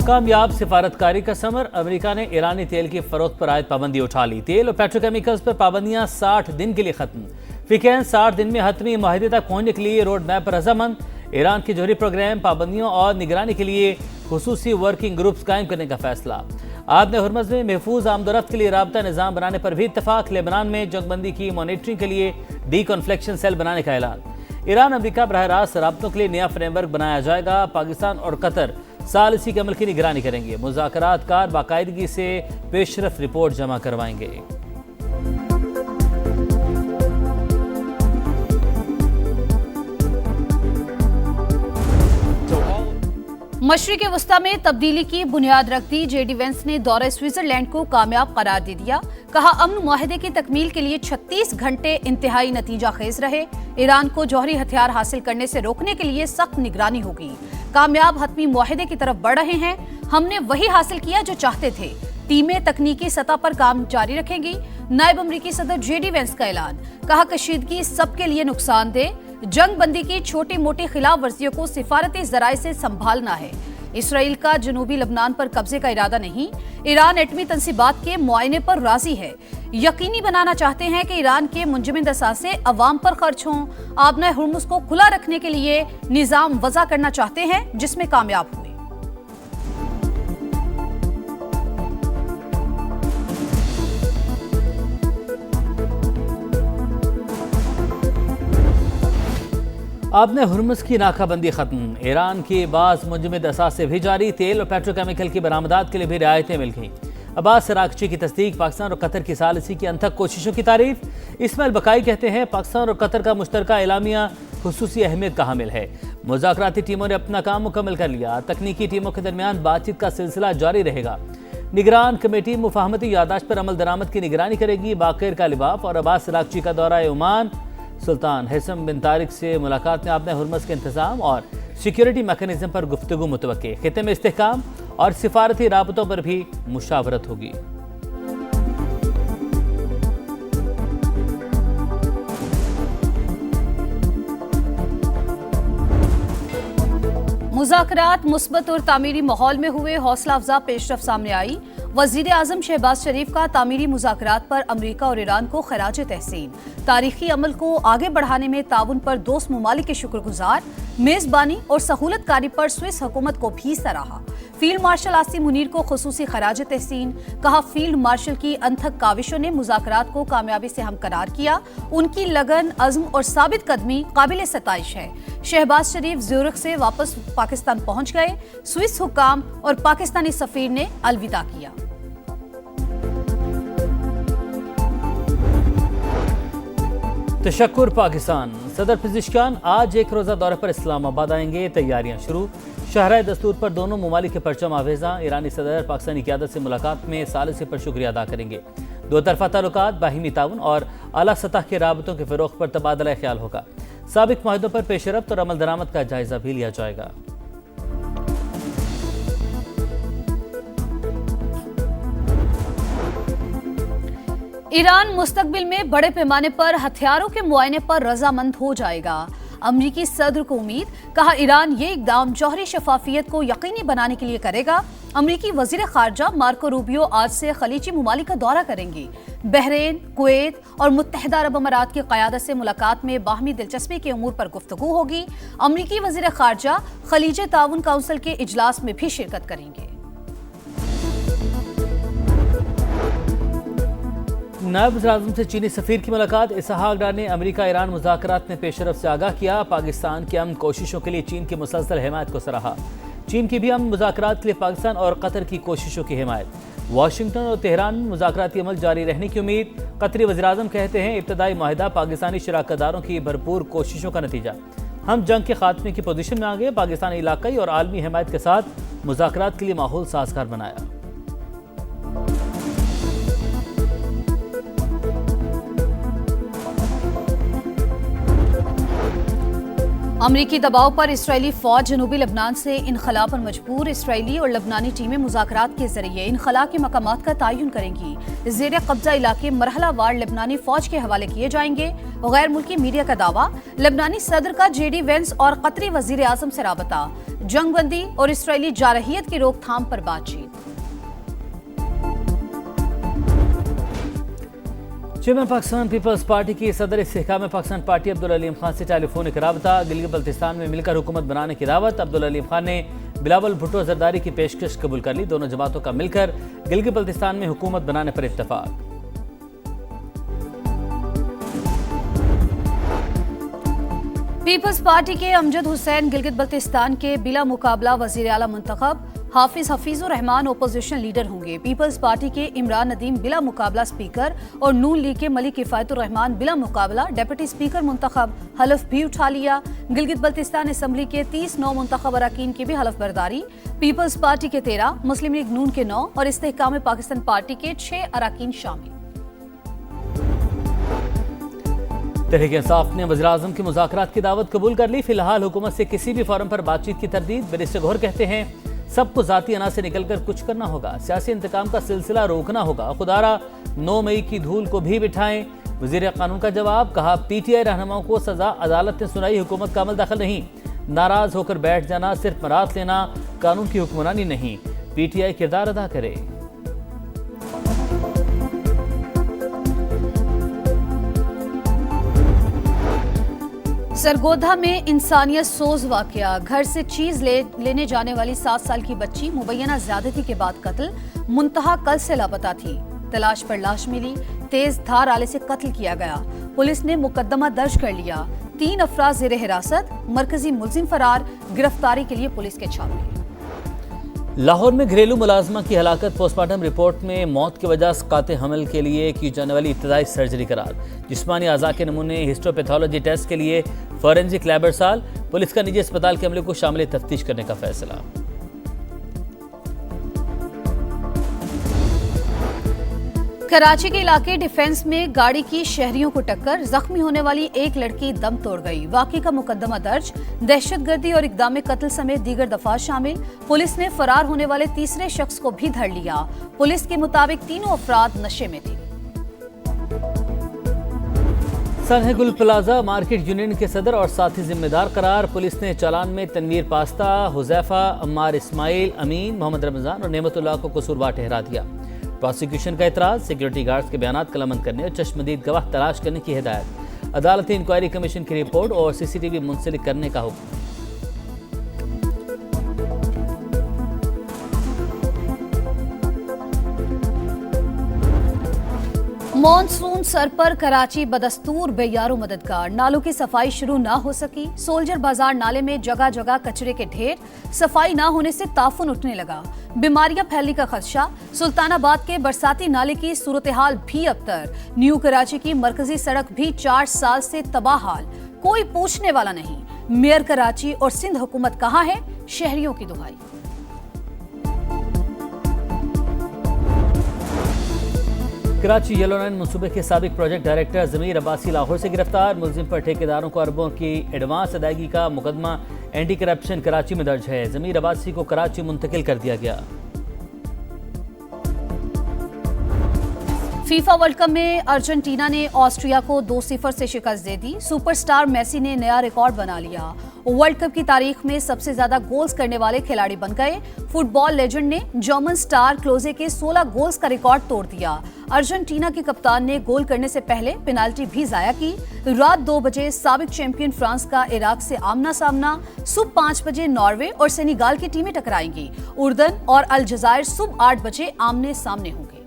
कामयाब सिफारतकारी का summer, America ने ईरानी तेल की फरोख्त पर आयद पाबंदी उठा ली। तेल और पेट्रोकेमिकल्स पर पाबंदियां 60 दिन के लिए खत्म। फिकैन 60 दिन में हतमी माहिदे तक पहुंचने के लिए रोड मैप पर रजामंद। ईरान के जोहरी प्रोग्राम, पाबंदियों और निगरानी के लिए खुसूसी वर्किंग ग्रुप्स कायम करने का फैसला। आदम हुर्मुज़ में महफूज आमदोरफ्त के लिए राबता निज़ाम बनाने पर भी इत्तफाक। लेबनान में जंगबंदी की मॉनिटरिंग के लिए डी कॉन्फ्लिक्शन सेल बनाने का ऐलान। ईरान अमेरिका बरह रास्त राब्तों के लिए नया फ्रेमवर्क बनाया जाएगा। पाकिस्तान और कतर सालिसी के अमल की निगरानी करेंगे। मुज़ाकरात कार बाकायदगी से पेशरफ रिपोर्ट जमा करवाएंगे। मशरिक़ वस्ता में तब्दीली की बुनियाद रख दी। जेडी वेंस ने दौरे स्विट्जरलैंड को कामयाब करार दे दिया। कहा, अमन मुआहदे की तकमील के लिए 36 घंटे इंतहाई नतीजा खेज रहे। ईरान को जौहरी हथियार हासिल करने से रोकने के लिए सख्त निगरानी होगी। कामयाब हतमी मुआहदे की तरफ बढ़ रहे हैं। हमने वही हासिल किया जो चाहते थे। टीमें तकनीकी सतह पर काम जारी रखेंगी। नायब अमरीकी सदर जेडी वेंस का ऐलान। कहा, कशीदगी सबके लिए नुकसानदेह। जंग बंदी की छोटी मोटी खिलाफ वर्जियों को सिफारती जराए से संभालना है। इसराइल का जनूबी लबनान पर कब्जे का इरादा नहीं। ईरान एटमी तंसीबात के मुआयने पर राजी है। यकीनी बनाना चाहते हैं कि ईरान के मुंजमद असासे अवाम पर खर्च हों। आबना हुर्मुज़ को खुला रखने के लिए निज़ाम वज़ा करना चाहते हैं, जिसमें कामयाब हुए। आबना हुर्मुज़ की नाकाबंदी खत्म। ईरान की बाज़ मुंजमद असासे भी जारी। तेल और पेट्रोकेमिकल की बरामदात के लिए भी रियायतें मिल गईं। अब्बास अरागची की तस्दीक। पाकिस्तान और कतर की सालिसी की अनथक कोशिशों की तारीफ। इस्माइल बकाई कहते हैं, पाकिस्तान और कतर का मुश्तरका एलामिया खुसूसी अहमियत का हामिल है। मुज़ाकराती टीमों ने अपना काम मुकम्मल कर लिया। तकनीकी टीमों के दरमियान बातचीत का सिलसिला जारी रहेगा। निगरान कमेटी मुफाहमती यादाश्त पर अमल दरामद की निगरानी करेगी। बाक़िर का लिबाफ और अब्बास अरागची का दौरा ओमान। सुल्तान हैसम बिन तारिक से मुलाकात में आबना हुर्मुज़ के इंतज़ाम और सिक्योरिटी मैकेनिज्म पर गुफ्तगू मुतवक्के। खित्ते में इस्तेहकाम और सिफारती राबतों पर भी मुशावरत होगी। मुज़ाकरात मुस्बत और तामीरी माहौल में हुए। हौसला अफजा पेशरफ सामने आई। वज़ीर आज़म शहबाज शरीफ का तामीरी मुज़ाकरात पर अमरीका और ईरान को खराज तहसीन। तारीखी अमल को आगे बढ़ाने में ताउन पर दोस्त ममालिक के शुक्रगुजार। मेज़बानी और सहूलतकारी पर स्विस हुकूमत को भी सराहा। फील्ड मार्शल आसिम मुनीर को खुसूसी खराज तहसीन। कहा, फील्ड मार्शल की अनथक काविशों ने मुज़ाकरात को कामयाबी से हमकरार किया। उनकी लगन, अज़्म और साबित कदमी काबिल सताइश है। शहबाज शरीफ ज़्यूरिख से वापस पाकिस्तान पहुंच गए। स्विस हुकाम और पाकिस्तानी सफीर ने अलविदा किया। तशक्कुर पाकिस्तान। सदर पिज़िशकान आज एक रोज़ा दौरे पर इस्लामाबाद आएंगे। तैयारियां शुरू। शहराए दस्तूर पर दोनों ममालिक के परचम आवेज़ा। ईरानी सदर पाकिस्तानी क़यादत से मुलाकात में सालिसी पर शुक्रिया अदा करेंगे। दो तरफ़ा ताल्लुकात, बाहिमी ताउन और आला सतह के राबतों के फ़रोग़ पर तबादला ख्याल होगा। साबिक़ माहिदों पर पेशरफ्त और अमल दरामद का जायज़ा भी लिया जाएगा। ईरान मुस्तकबिल में बड़े पैमाने पर हथियारों के मुआयने पर रजामंद हो जाएगा। अमरीकी सदर को उम्मीद। कहा, ईरान ये इक़दाम जौहरी शफाफियत को यकीनी बनाने के लिए करेगा। अमरीकी वज़ीर ख़ारजा मार्को रूबियो आज से खलीजी ममालिक का दौरा करेंगे। बहरीन, कुवैत और मुत्तहिदा अरब अमारात की क़यादत से मुलाकात में बाहमी दिलचस्पी के उमूर पर गुफ्तगू होगी। अमरीकी वज़ीर ख़ारजा खलीज ताउन काउंसिल के इजलास में भी शिरकत करेंगे। नायब वज़ीर-ए-आज़म से चीनी सफ़ीर की मुलाकात। इसहाक डार ने अमेरिका ईरान मुज़ाकरात में पेशरफ से आगाह किया। पाकिस्तान की अमन कोशिशों के लिए चीन की मुसलसल हिमायत को सराहा। चीन की भी अमन मुज़ाकरात के लिए पाकिस्तान और कतर की कोशिशों की हिमायत। वाशिंगटन और तेहरान में मुज़ाकराती अमल जारी रहने की उम्मीद। कतरी वज़ीर-ए-आज़म कहते हैं, इब्तदाई माहिदा पाकिस्तानी शराकतदारों की भरपूर कोशिशों का नतीजा। हम जंग के खात्मे की पोजीशन में आ गए। पाकिस्तान इलाक़ाई और आलमी हिमायत के साथ मुज़ाकरात के लिए माहौल साजगार बनाया। अमरीकी दबाव पर इसराइली फौज जनूबी लबनान से इनखला पर मजबूर। इसराइली और लबनानी टीमें मुज़ाकरात के जरिए इनखला के मकामात का तयन करेंगी। ज़ेर कब्जा इलाके मरहलावार लबनानी फौज के हवाले किए जाएंगे। गैर मुल्की मीडिया का दावा, लबनानी सदर का JD वेंस और कतरी वजीर आजम से राबता। जंगबंदी और इसराइली जारहियत की रोकथाम पर बातचीत। चेयरमैन पाकिस्तान पीपल्स पार्टी की सदर इस्तेहकाम पाकिस्तान पार्टी अब्दुल अलीम खान से टेलीफोनिक राबता। गिलगित बल्तिस्तान में मिलकर हुकूमत बनाने की दावत। अब्दुल अलीम खान ने बिलावल भुट्टो जरदारी की पेशकश कबूल कर ली। दोनों जमातों का मिलकर गिलगित बल्तिस्तान में हुकूमत बनाने पर इत्तफाक। पीपल्स पार्टी के अमजद हुसैन गिलगित बल्तिस्तान के बिला मुकाबला वजीर आला मुंतखब। हाफिज हफीजुर रहमान ओपोजिशन लीडर होंगे। पीपल्स पार्टी के इमरान नदीम बिला मुकाबला स्पीकर और नून लीग के मलिक किफायतुर रहमान बिला मुकाबला डिप्टी स्पीकर मुंतखब। हलफ भी उठा लिया। गिलगित बल्तिस्तान असम्बली के 30 नौ मुंतखब अरकान की भी हलफ बर्दारी। पीपल्स पार्टी के 13, मुस्लिम लीग नून के 9 और इस्तेहकाम पाकिस्तान पार्टी के 6 अरकान शामिल। तहरीक इंसाफ ने वज़ीर आज़म की मुज़ाकरात की दावत कबूल कर ली। फिलहाल हुकूमत से किसी भी फोरम पर बातचीत की तरदीद। बैरिस्टर गौहर कहते हैं सबको जाती अना से निकलकर कुछ करना होगा। सियासी इंतकाम का सिलसिला रोकना होगा। खुदारा 9 मई की धूल को भी बिठाएं। वज़ीर कानून का जवाब, कहा PTI रहनुमाओं को सजा अदालत ने सुनाई, हुकूमत का अमल दखल नहीं। नाराज होकर बैठ जाना, सिर्फ मरात लेना कानून की हुक्मरानी नहीं। PTI किरदार अदा करे। सरगोधा में इंसानियत सोज वाकया। घर से चीज लेने जाने वाली 7 साल की बच्ची मुबैना ज्यादती के बाद कत्ल। मुंतहा कल से लापता थी। तलाश पर लाश मिली। तेज धार आले से कत्ल किया गया। पुलिस ने मुकदमा दर्ज कर लिया। 3 अफराद ज़ेर हिरासत। मरकजी मुलजिम फरार। गिरफ्तारी के लिए पुलिस के छापे। लाहौर में घरेलू मुलाजमा की हलाकत पोस्टमार्टम रिपोर्ट में मौत की वजह सकाते हमल के लिए की जाने वाली इब्तदाई सर्जरी करार। जिस्मानी अज़ा के नमूने हिस्टोपैथोलॉजी टेस्ट के लिए फॉरेंसिक लैब अरसाल। पुलिस का निजी अस्पताल के अमले को शामिल तफ्तीश करने का फैसला। कराची के इलाके डिफेंस में गाड़ी की शहरियों को टक्कर। जख्मी होने वाली एक लड़की दम तोड़ गई। वाक़े का मुकदमा दर्ज। दहशतगर्दी और इक़दाम कत्ल समेत दीगर दफा शामिल। पुलिस ने फरार होने वाले तीसरे शख्स को भी धर लिया। पुलिस के मुताबिक तीनों अफराद नशे में थे। सनहगुल प्लाजा मार्केट यूनियन के सदर और साथी जिम्मेदार करार। पुलिस ने चालान में तनवीर पास्ता, हुजैफा, अम्मार इस्माइल, अमीन, मोहम्मद रमजान और नेमतुल्लाह को कसूरवार ठहरा दिया। प्रोसिक्यूशन का एतराज, सिक्योरिटी गार्ड्स के बयानात कलमबंद करने और चश्मदीद गवाह तलाश करने की हिदायत। अदालती इंक्वायरी कमीशन की रिपोर्ट और CCTV मुंसलिक करने का हुक्म। मॉनसून सर पर कराची बदस्तूर बेयारो मददगार। नालों की सफाई शुरू ना हो सकी। सोल्जर बाजार नाले में जगह जगह कचरे के ढेर। सफाई ना होने से ताफुन उठने लगा। बीमारियां फैलने का खदशा। सुल्तानाबाद के बरसाती नाले की सूरत हाल भी अबतर। न्यू कराची की मरकजी सड़क भी 4 साल से तबाह हाल। कोई पूछने वाला नहीं। मेयर कराची और सिंध हुकूमत कहाँ है? शहरियों की दुहाई। कराची येलो लाइन मनसूबे के साबिक प्रोजेक्ट डायरेक्टर ज़मीर अब्बासी लाहौर से गिरफ्तार। मुलजिम पर ठेकेदारों को अरबों की एडवांस अदायगी का मुकदमा एंटी करप्शन कराची में दर्ज है। ज़मीर अब्बासी को कराची मुंतकिल कर दिया गया। फीफा वर्ल्ड कप में अर्जेंटीना ने ऑस्ट्रिया को 2-0 से शिकस्त दे दी। सुपरस्टार मेसी ने नया रिकॉर्ड बना लिया। वर्ल्ड कप की तारीख में सबसे ज्यादा गोल्स करने वाले खिलाड़ी बन गए। फुटबॉल लेजेंड ने जर्मन स्टार क्लोजे के 16 गोल्स का रिकॉर्ड तोड़ दिया। अर्जेंटीना के कप्तान ने गोल करने से पहले पेनाल्टी भी जाया की। रात 2 बजे साबिक चैंपियन फ्रांस का इराक से आमना सामना। सुबह 5 बजे नॉर्वे और सेनेगाल की टीमें टकराएंगी। उर्दन और अलजायर सुबह 8 बजे आमने सामने होंगे।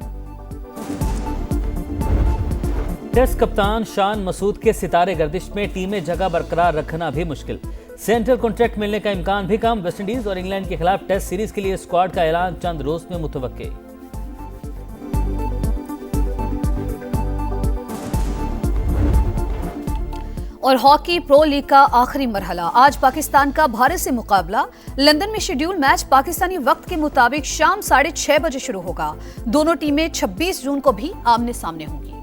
टेस्ट कप्तान शान मसूद के सितारे गर्दिश में टीमें जगह बरकरार रखना भी मुश्किल। सेंट्रल कॉन्ट्रैक्ट मिलने का इम्कान भी कम। वेस्टइंडीज और इंग्लैंड के खिलाफ टेस्ट सीरीज के लिए स्क्वाड का ऐलान चंद रोज में मुतवक्के। और हॉकी प्रो लीग का आखिरी मरहला। आज पाकिस्तान का भारत से मुकाबला। लंदन में शेड्यूल मैच पाकिस्तानी वक्त के मुताबिक शाम 6:30 बजे शुरू होगा। दोनों टीमें 26 जून को भी आमने सामने होंगी।